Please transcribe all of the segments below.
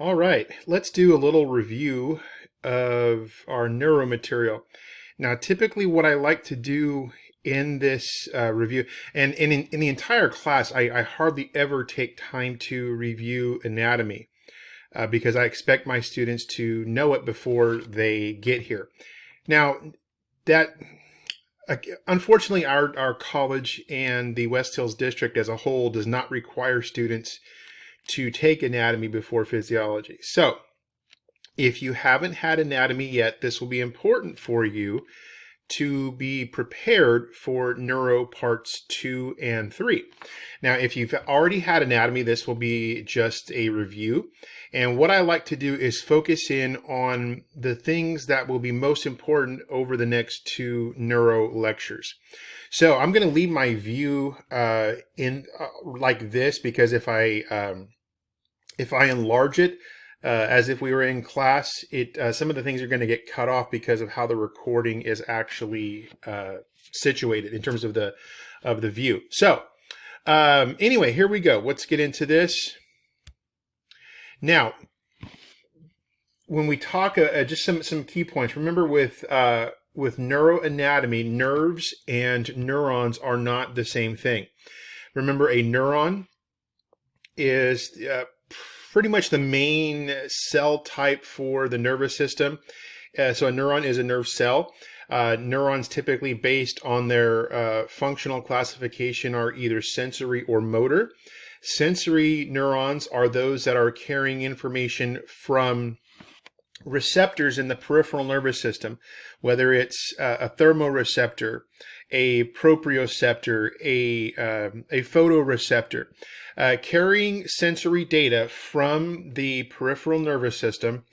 All right, let's do a little review of our neuro material. Now, typically what I like to do in this review, and in the entire class, I hardly ever take time to review anatomy because I expect my students to know it before they get here. Now, that unfortunately, our college and the West Hills District as a whole does not require students to take anatomy before physiology. So, if you haven't had anatomy yet, this will be important for you to be prepared for neuro parts 2 and 3. Now, if you've already had anatomy, this will be just a review. And what I like to do is focus in on the things that will be most important over the next 2 neuro lectures. So I'm going to leave my view in like this, because if I enlarge it, as if we were in class, some of the things are going to get cut off because of how the recording is actually situated in terms of the view. So anyway, here we go. Let's get into this. Now, when we talk, just some key points. Remember, with neuroanatomy, nerves and neurons are not the same thing. Remember, a neuron is pretty much the main cell type for the nervous system. So a neuron is a nerve cell. Neurons, typically based on their functional classification, are either sensory or motor. Sensory neurons are those that are carrying information from receptors in the peripheral nervous system, whether it's a thermoreceptor, a proprioceptor, a photoreceptor, carrying sensory data from the peripheral nervous system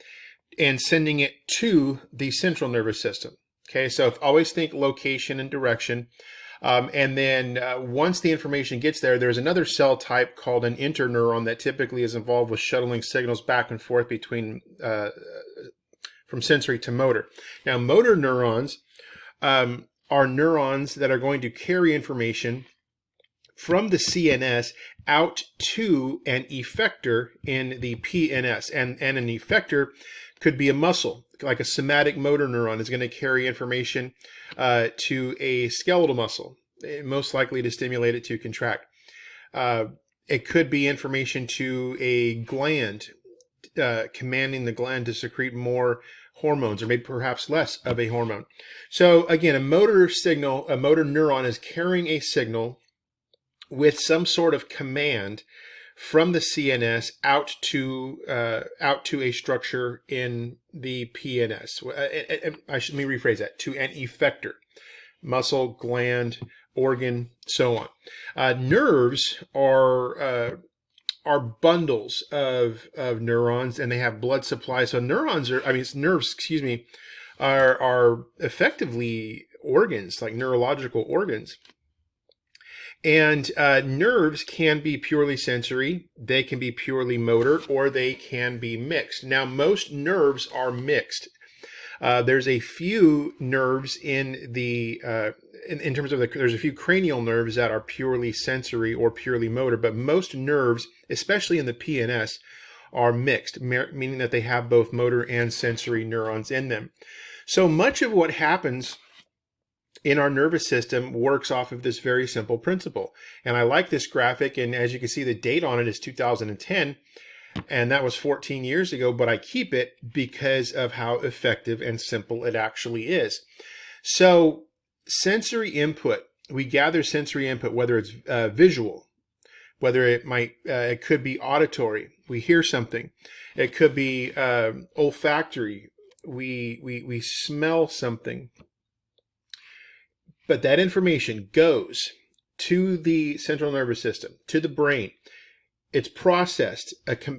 and sending it to the central nervous system. Okay, so always think location and direction. And then once the information gets there, there's another cell type called an interneuron that typically is involved with shuttling signals back and forth between from sensory to motor. Now, motor neurons are neurons that are going to carry information from the CNS out to an effector in the PNS. And an effector could be a muscle, like a somatic motor neuron is going to carry information to a skeletal muscle, most likely to stimulate it to contract. It could be information to a gland, commanding the gland to secrete more hormones, or maybe perhaps less of a hormone. So again, a motor neuron is carrying a signal with some sort of command from the CNS out to a structure in the PNS. Let me rephrase that, to an effector, muscle, gland, organ, so on. Nerves are bundles of neurons, and they have blood supply. So nerves, are effectively organs, like neurological organs. And nerves can be purely sensory, they can be purely motor, or they can be mixed. Now, most nerves are mixed. There's a few nerves in the in terms of there's a few cranial nerves that are purely sensory or purely motor, but most nerves, especially in the PNS, are mixed, meaning that they have both motor and sensory neurons in them. So much of what happens in our nervous system works off of this very simple principle. And I like this graphic, and as you can see, the date on it is 2010, and that was 14 years ago, but I keep it because of how effective and simple it actually is. So sensory input, we gather sensory input, whether it's visual, whether it could be auditory, we hear something. It could be olfactory, we smell something. But that information goes to the central nervous system, to the brain. It's processed.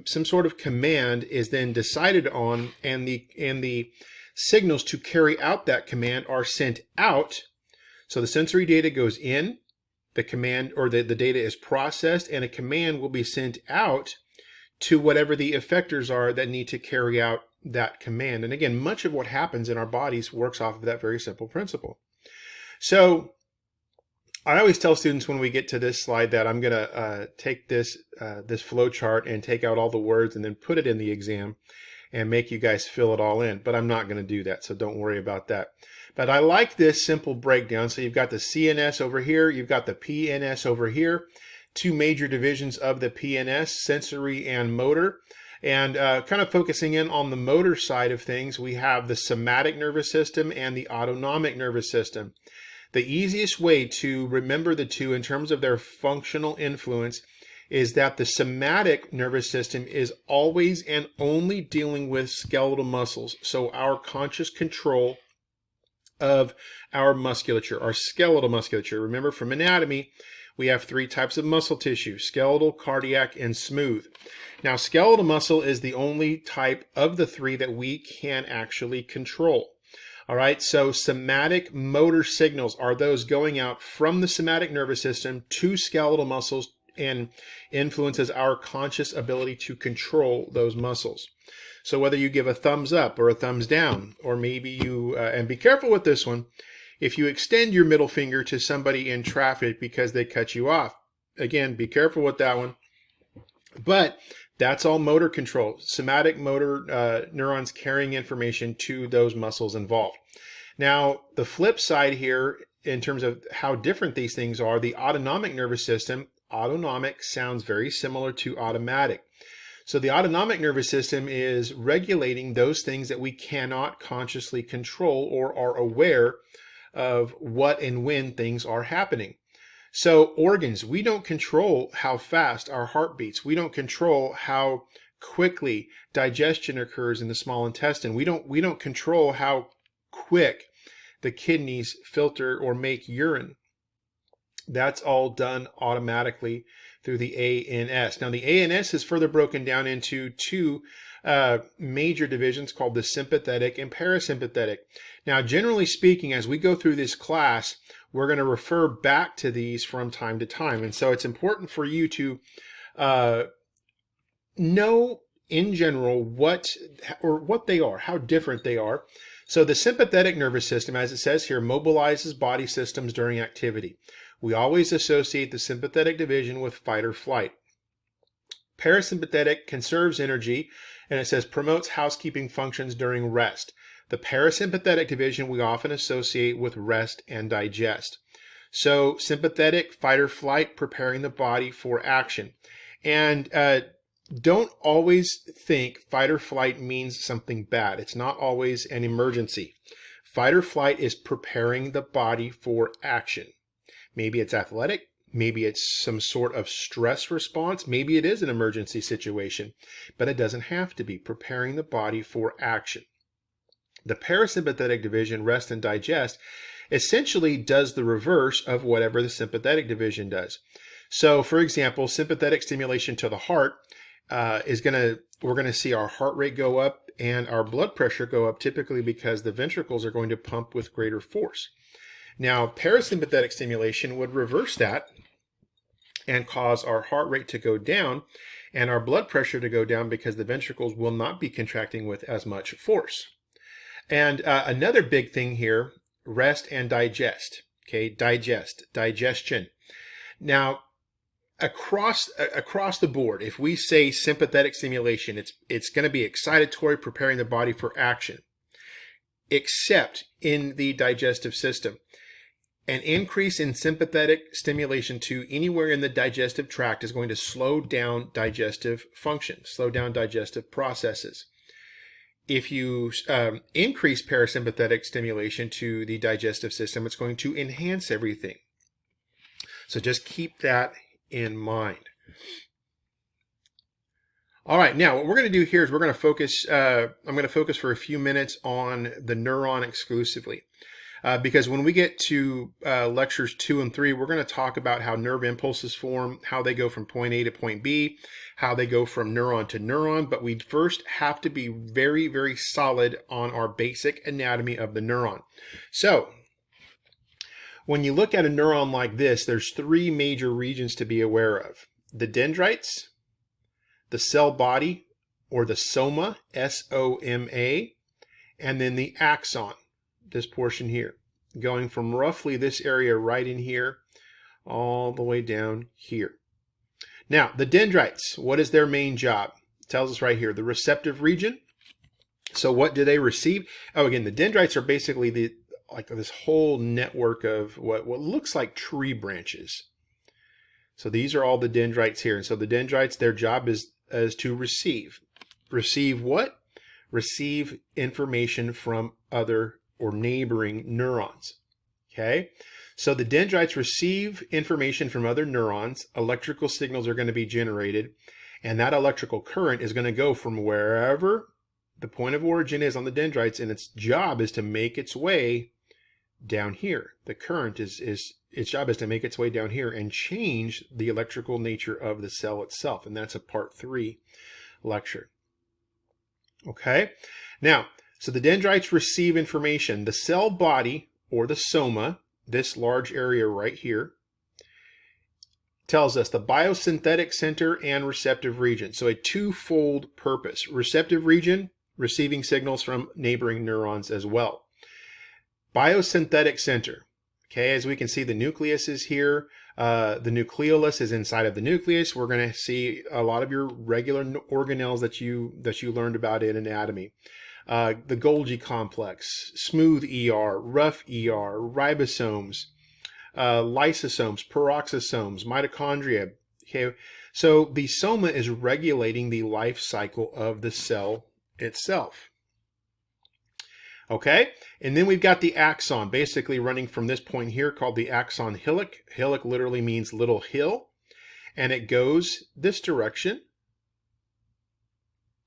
Some sort of command is then decided on, and the signals to carry out that command are sent out. So the sensory data goes in, the command or the data is processed, and a command will be sent out to whatever the effectors are that need to carry out that command. And again, much of what happens in our bodies works off of that very simple principle. So I always tell students when we get to this slide that I'm going to take this flow chart and take out all the words and then put it in the exam and make you guys fill it all in. But I'm not going to do that, so don't worry about that. But I like this simple breakdown. So you've got the CNS over here, you've got the PNS over here, two major divisions of the PNS, sensory and motor. And kind of focusing in on the motor side of things, we have the somatic nervous system and the autonomic nervous system. The easiest way to remember the two in terms of their functional influence is that the somatic nervous system is always and only dealing with skeletal muscles. So our conscious control of our musculature, our skeletal musculature. Remember from anatomy, we have three types of muscle tissue: skeletal, cardiac, and smooth. Now, skeletal muscle is the only type of the three that we can actually control. All right, so somatic motor signals are those going out from the somatic nervous system to skeletal muscles and influences our conscious ability to control those muscles. So whether you give a thumbs up or a thumbs down, or maybe you, and be careful with this one, if you extend your middle finger to somebody in traffic because they cut you off, again, be careful with that one. But that's all motor control, somatic motor neurons carrying information to those muscles involved. Now, the flip side here, in terms of how different these things are, the autonomic nervous system, autonomic sounds very similar to automatic. So the autonomic nervous system is regulating those things that we cannot consciously control or are aware of what and when things are happening. So organs, we don't control how fast our heart beats. We don't control how quickly digestion occurs in the small intestine. We don't control how quick the kidneys filter or make urine. That's all done automatically through the ANS. Now the ANS is further broken down into two major divisions called the sympathetic and parasympathetic. Now, generally speaking, as we go through this class, we're going to refer back to these from time to time. And so it's important for you to know in general what they are, how different they are. So the sympathetic nervous system, as it says here, mobilizes body systems during activity. We always associate the sympathetic division with fight or flight. Parasympathetic conserves energy, and it says promotes housekeeping functions during rest. The parasympathetic division we often associate with rest and digest. So sympathetic, fight or flight, preparing the body for action. And don't always think fight or flight means something bad. It's not always an emergency. Fight or flight is preparing the body for action. Maybe it's athletic. Maybe it's some sort of stress response. Maybe it is an emergency situation, but it doesn't have to be. Preparing the body for action. The parasympathetic division, rest and digest, essentially does the reverse of whatever the sympathetic division does. So, for example, sympathetic stimulation to the heart we're going to see our heart rate go up and our blood pressure go up, typically because the ventricles are going to pump with greater force. Now, parasympathetic stimulation would reverse that and cause our heart rate to go down and our blood pressure to go down because the ventricles will not be contracting with as much force. And another big thing here, rest and digest. Okay, digestion. Now, across the board, if we say sympathetic stimulation, it's going to be excitatory, preparing the body for action, except in the digestive system. An increase in sympathetic stimulation to anywhere in the digestive tract is going to slow down digestive function, slow down digestive processes. If you increase parasympathetic stimulation to the digestive system, it's going to enhance everything. So just keep that in mind. All right, now what we're going to do here is we're going to focus, I'm going to focus for a few minutes on the neuron exclusively. Because when we get to lectures 2 and 3, we're going to talk about how nerve impulses form, how they go from point A to point B, how they go from neuron to neuron. But we first have to be very, very solid on our basic anatomy of the neuron. So when you look at a neuron like this, there's 3 major regions to be aware of: the dendrites, the cell body, or the soma, S-O-M-A, and then the axon, this portion here, going from roughly this area right in here all the way down here. Now, the dendrites, what is their main job? It tells us right here, the receptive region. So what do they receive? Oh, again, the dendrites are basically like this whole network of what looks like tree branches. So these are all the dendrites here. And so the dendrites, their job is to receive. Receive what? Receive information from other or neighboring neurons. Okay? So the dendrites receive information from other neurons. Electrical signals are going to be generated. And that electrical current is going to go from wherever the point of origin is on the dendrites, and its job is to make its way down here. The current its job is to make its way down here and change the electrical nature of the cell itself. And that's a part 3 lecture. Okay. Now, so the dendrites receive information. The cell body, or the soma, this large area right here, tells us the biosynthetic center and receptive region. So a twofold purpose. Receptive region, receiving signals from neighboring neurons as well. Biosynthetic center. Okay, as we can see, the nucleus is here. The nucleolus is inside of the nucleus. We're going to see a lot of your regular organelles that you learned about in anatomy. The Golgi complex, smooth ER, rough ER, ribosomes, lysosomes, peroxisomes, mitochondria. Okay, so the soma is regulating the life cycle of the cell itself. Okay, and then we've got the axon, basically running from this point here, called the axon hillock. Hillock literally means little hill, and it goes this direction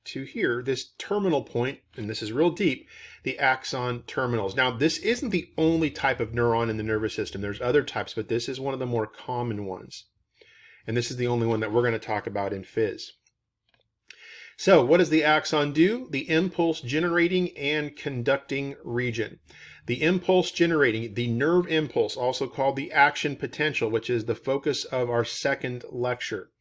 to here, this terminal point, and this is real deep, the axon terminals. Now, this isn't the only type of neuron in the nervous system. There's other types, but this is one of the more common ones. And this is the only one that we're going to talk about in phys. So what does the axon do? The impulse generating and conducting region. The impulse generating, the nerve impulse, also called the action potential, which is the focus of our second lecture.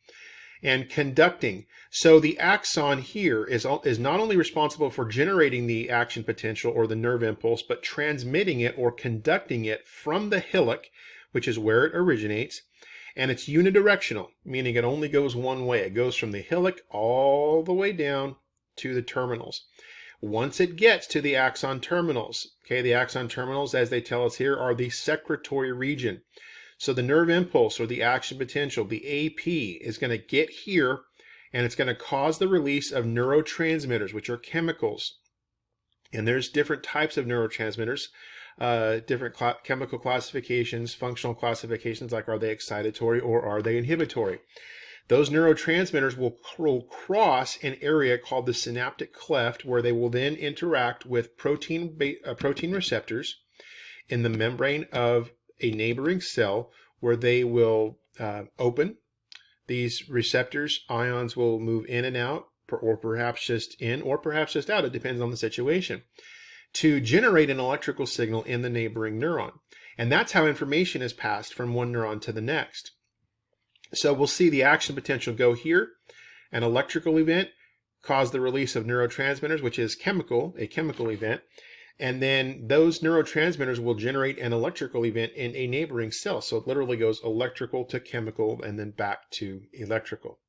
And conducting. So the axon here is not only responsible for generating the action potential or the nerve impulse, but transmitting it or conducting it from the hillock, which is where it originates. And it's unidirectional, meaning it only goes one way. It goes from the hillock all the way down to the terminals. Once it gets to the axon terminals, okay, the axon terminals, as they tell us here, are the secretory region. So the nerve impulse or the action potential, the AP, is going to get here, and it's going to cause the release of neurotransmitters, which are chemicals. And there's different types of neurotransmitters. Different chemical classifications, functional classifications, like are they excitatory or are they inhibitory. Those neurotransmitters will cross an area called the synaptic cleft, where they will then interact with protein receptors in the membrane of a neighboring cell, where they will open. These receptors, ions will move in and out, or perhaps just in, or perhaps just out. It depends on the situation, to generate an electrical signal in the neighboring neuron. And that's how information is passed from one neuron to the next. So we'll see the action potential go here, an electrical event, cause the release of neurotransmitters, which is a chemical event. And then those neurotransmitters will generate an electrical event in a neighboring cell. So it literally goes electrical to chemical and then back to electrical.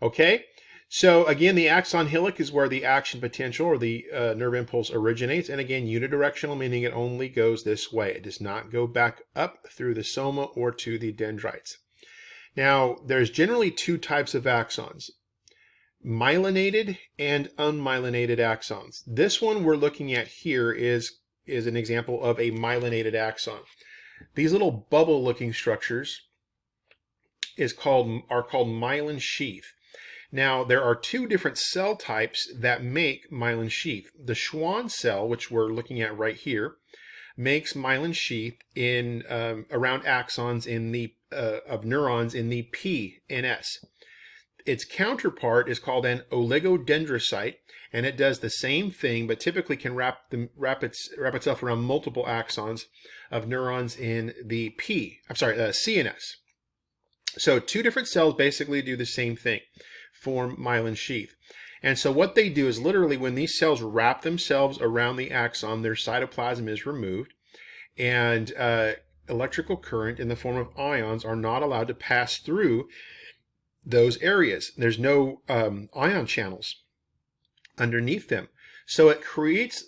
Okay? So again, the axon hillock is where the action potential or the nerve impulse originates. And again, unidirectional, meaning it only goes this way. It does not go back up through the soma or to the dendrites. Now, there's generally two types of axons, myelinated and unmyelinated axons. This one we're looking at here is an example of a myelinated axon. These little bubble-looking structures are called myelin sheath. Now, there are two different cell types that make myelin sheath. The Schwann cell, which we're looking at right here, makes myelin sheath in around axons in the of neurons in the PNS. Its counterpart is called an oligodendrocyte, and it does the same thing, but typically can wrap itself around multiple axons of neurons in the CNS. So two different cells basically do the same thing, form myelin sheath. And so what they do is literally when these cells wrap themselves around the axon, their cytoplasm is removed, and electrical current in the form of ions are not allowed to pass through those areas. There's no ion channels underneath them. So it creates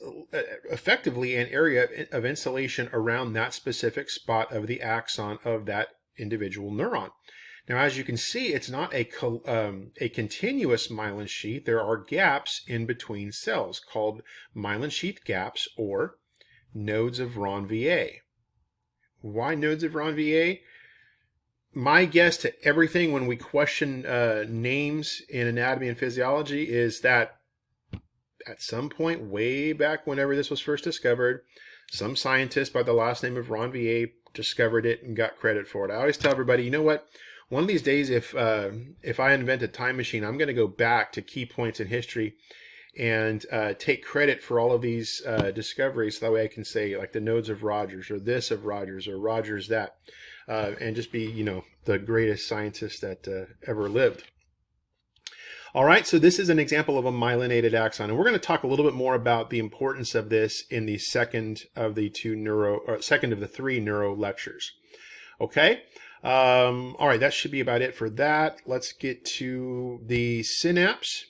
effectively an area of insulation around that specific spot of the axon of that individual neuron. Now, as you can see, it's not a continuous myelin sheath. There are gaps in between cells called myelin sheath gaps or nodes of Ranvier. Why nodes of Ranvier? My guess to everything when we question names in anatomy and physiology is that at some point way back whenever this was first discovered, some scientist by the last name of Ranvier discovered it and got credit for it. I always tell everybody, you know what? One of these days, if I invent a time machine, I'm going to go back to key points in history and take credit for all of these discoveries. So that way I can say like the nodes of Rogers or this of Rogers or Rogers that, and just be, you know, the greatest scientist that ever lived. All right, so this is an example of a myelinated axon, and we're going to talk a little bit more about the importance of this in the second of the three neuro lectures. Okay. All right, that should be about it for that. Let's get to the synapse.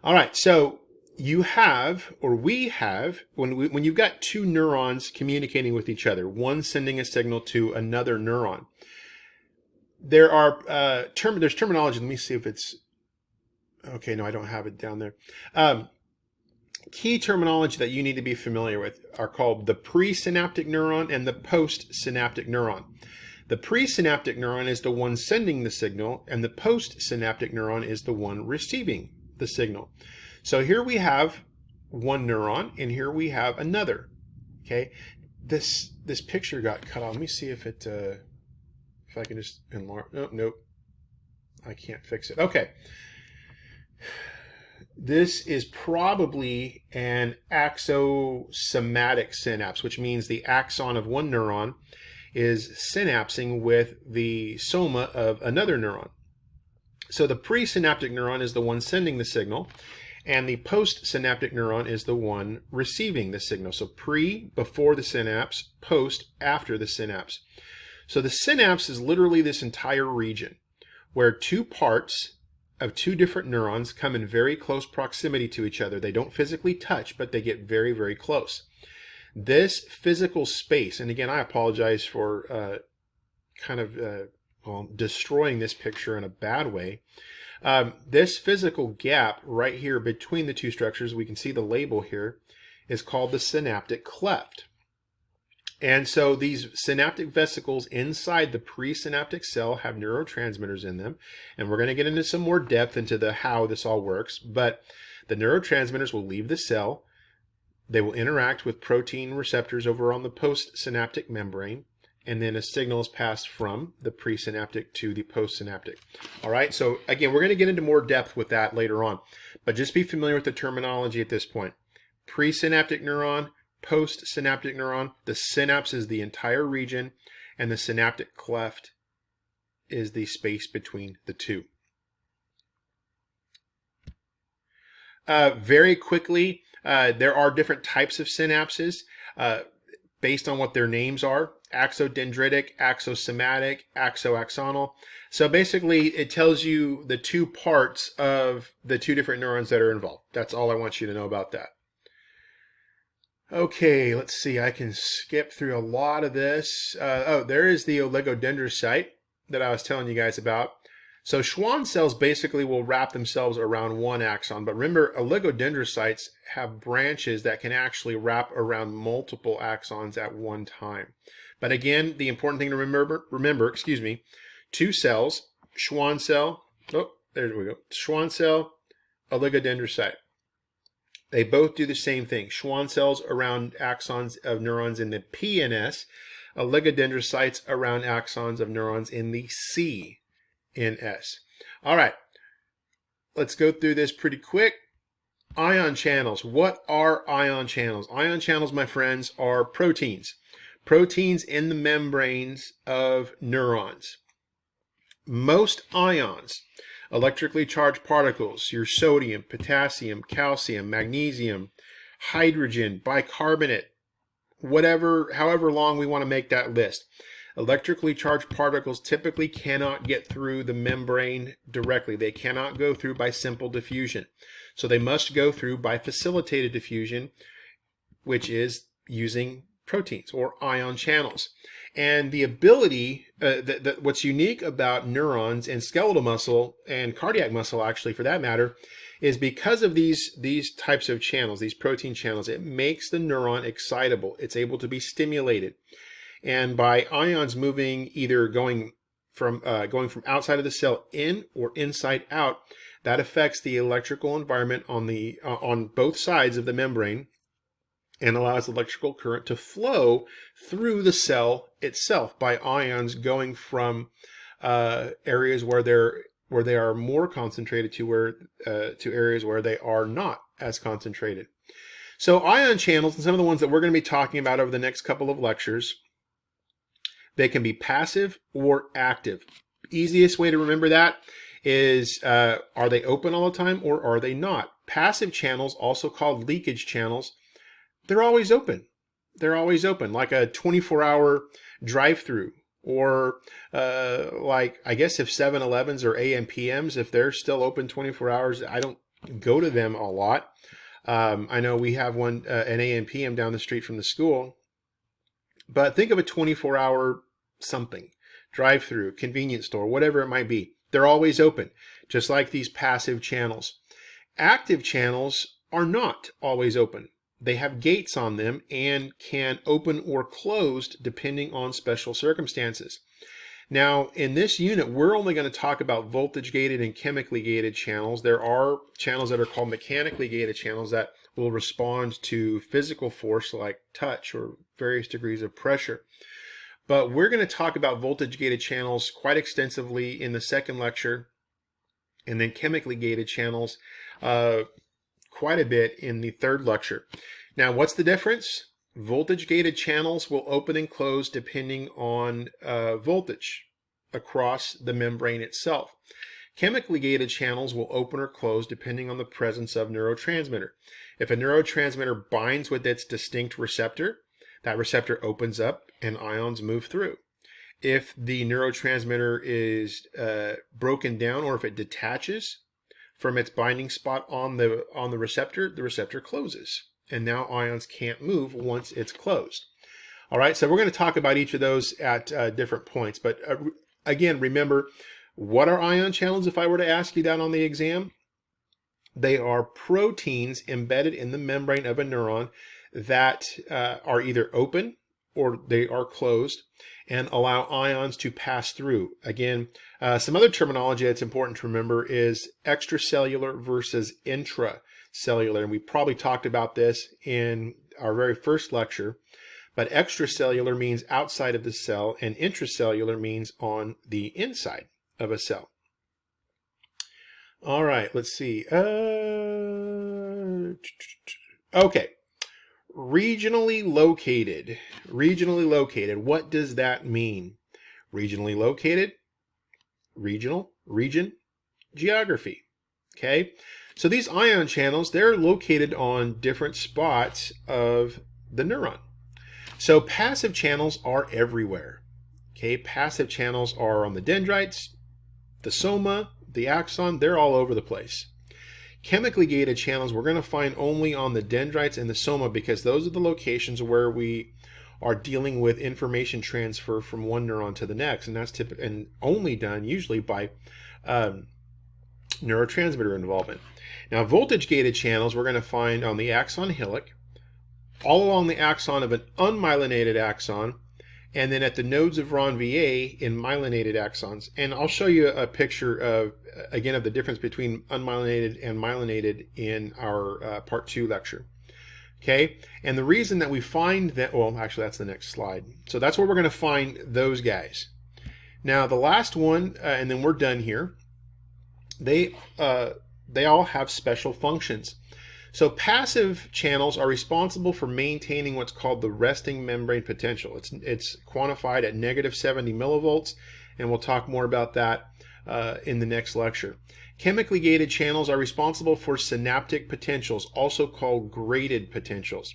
All right, so you have, or we have, when you've got two neurons communicating with each other, one sending a signal to another neuron, there are there's terminology. Let me see if it's okay. No, I don't have it down there. Key terminology that you need to be familiar with are called the presynaptic neuron and the postsynaptic neuron. The presynaptic neuron is the one sending the signal, and the postsynaptic neuron is the one receiving the signal. So here we have one neuron, and here we have another. Okay, this picture got cut off. Let me see if it if I can just enlarge. Oh, nope, I can't fix it. Okay, this is probably an axosomatic synapse, which means the axon of one neuron is synapsing with the soma of another neuron. So the presynaptic neuron is the one sending the signal, and the postsynaptic neuron is the one receiving the signal. So pre, before the synapse, post, after the synapse. So the synapse is literally this entire region where two parts of two different neurons come in very close proximity to each other. They don't physically touch, but they get very, very close. This physical space, and again, I apologize for destroying this picture in a bad way. This physical gap right here between the two structures, we can see the label here, is called the synaptic cleft. And so these synaptic vesicles inside the presynaptic cell have neurotransmitters in them. And we're going to get into some more depth into how this all works. But the neurotransmitters will leave the cell. They will interact with protein receptors over on the postsynaptic membrane. And then a signal is passed from the presynaptic to the postsynaptic. All right, so again, we're going to get into more depth with that later on. But just be familiar with the terminology at this point. Presynaptic neuron, postsynaptic neuron. The synapse is the entire region, and the synaptic cleft is the space between the two. Very quickly, there are different types of synapses based on what their names are. Axodendritic, axosomatic, axoaxonal. So basically, it tells you the two parts of the two different neurons that are involved. That's all I want you to know about that. Okay, let's see. I can skip through a lot of this. There is the oligodendrocyte that I was telling you guys about. So Schwann cells basically will wrap themselves around one axon. But remember, oligodendrocytes have branches that can actually wrap around multiple axons at one time. But again, the important thing to remember, two cells, Schwann cell, there we go, Schwann cell, oligodendrocyte. They both do the same thing. Schwann cells around axons of neurons in the PNS, oligodendrocytes around axons of neurons in the CNS. All right, let's go through this pretty quick. Ion channels. What are ion channels? Ion channels, my friends, are proteins. Proteins in the membranes of neurons. Most ions, electrically charged particles, your sodium, potassium, calcium, magnesium, hydrogen, bicarbonate, however long we want to make that list. Electrically charged particles typically cannot get through the membrane directly. They cannot go through by simple diffusion. So they must go through by facilitated diffusion, which is using proteins or ion channels. And the ability, what's unique about neurons and skeletal muscle and cardiac muscle, actually, for that matter, is because of these types of channels, these protein channels, it makes the neuron excitable. It's able to be stimulated. And by ions moving, either going from outside of the cell in or inside out, that affects the electrical environment on both sides of the membrane and allows electrical current to flow through the cell itself by ions going from areas where they are more concentrated to areas where they are not as concentrated. So ion channels, and some of the ones that we're going to be talking about over the next couple of lectures, they can be passive or active. Easiest way to remember that is, are they open all the time or are they not? Passive channels, also called leakage channels, they're always open. They're always open, like a 24-hour drive-through, or like, I guess if 7-Elevens or AM/PMs, if they're still open 24 hours, I don't go to them a lot. I know we have one, an AM/PM down the street from the school, but think of a 24-hour something, drive-through, convenience store, whatever it might be. They're always open, just like these passive channels. Active channels are not always open. They have gates on them and can open or close depending on special circumstances. Now, in this unit, we're only going to talk about voltage-gated and chemically gated channels. There are channels that are called mechanically gated channels that will respond to physical force like touch or various degrees of pressure. But we're going to talk about voltage-gated channels quite extensively in the second lecture, and then chemically gated channels quite a bit in the third lecture. Now, what's the difference? Voltage-gated channels will open and close depending on voltage across the membrane itself. Chemically gated channels will open or close depending on the presence of neurotransmitter. If a neurotransmitter binds with its distinct receptor, that receptor opens up and ions move through. If the neurotransmitter is broken down, or if it detaches from its binding spot on the receptor closes, and now ions can't move once it's closed. All right, so we're going to talk about each of those at different points. But again, remember, what are ion channels if I were to ask you that on the exam? They are proteins embedded in the membrane of a neuron that are either open or they are closed and allow ions to pass through. Again, some other terminology that's important to remember is extracellular versus intracellular. And we probably talked about this in our very first lecture, but extracellular means outside of the cell and intracellular means on the inside of a cell. All right, let's see. Okay. Regionally located. Regionally located. What does that mean? Regionally located, regional, region, geography. Okay? So these ion channels, they're located on different spots of the neuron. So passive channels are everywhere. Okay? Passive channels are on the dendrites, the soma, the axon, they're all over the place. Chemically gated channels we're going to find only on the dendrites and the soma, because those are the locations where we are dealing with information transfer from one neuron to the next, and that's and only done usually by neurotransmitter involvement. Now, voltage gated channels we're going to find on the axon hillock, all along the axon of an unmyelinated axon, and then at the nodes of Ranvier in myelinated axons. And I'll show you a picture of, again, of the difference between unmyelinated and myelinated in our part 2 lecture. Okay, and the reason that we find that, well, actually that's the next slide. So that's where we're going to find those guys. Now the last one, and then we're done here, they all have special functions. So passive channels are responsible for maintaining what's called the resting membrane potential. It's quantified at -70 millivolts, and we'll talk more about that in the next lecture. Chemically gated channels are responsible for synaptic potentials, also called graded potentials.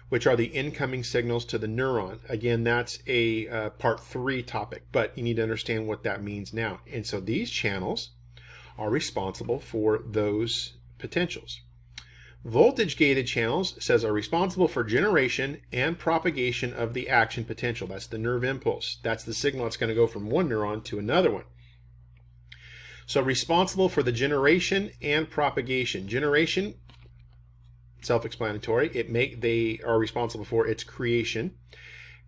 which are the incoming signals to the neuron. Again, that's a part 3 topic, but you need to understand what that means now. And so these channels are responsible for those potentials. Voltage-gated channels, says, are responsible for generation and propagation of the action potential. That's the nerve impulse. That's the signal that's going to go from one neuron to another one. So responsible for the generation and propagation. Generation, self-explanatory. They are responsible for its creation.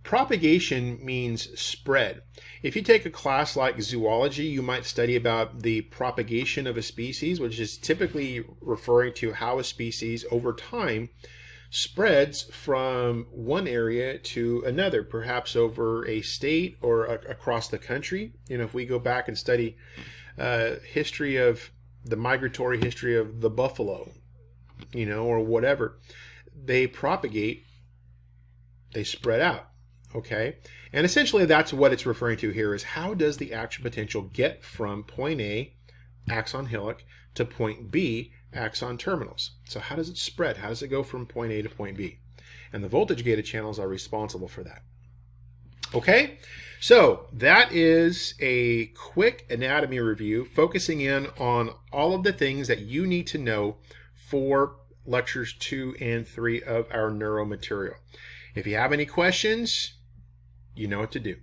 Propagation means spread. If you take a class like zoology, you might study about the propagation of a species, which is typically referring to how a species over time spreads from one area to another, perhaps over a state or across the country. If we go back and study history of the migratory history of the buffalo, or whatever, they propagate, they spread out. Okay, and essentially that's what it's referring to here, is how does the action potential get from point A, axon hillock, to point B, axon terminals? So how does it spread? How does it go from point A to point B? And the voltage-gated channels are responsible for that. Okay, so that is a quick anatomy review focusing in on all of the things that you need to know for lectures 2 and 3 of our neuro material. If you have any questions, you know what to do.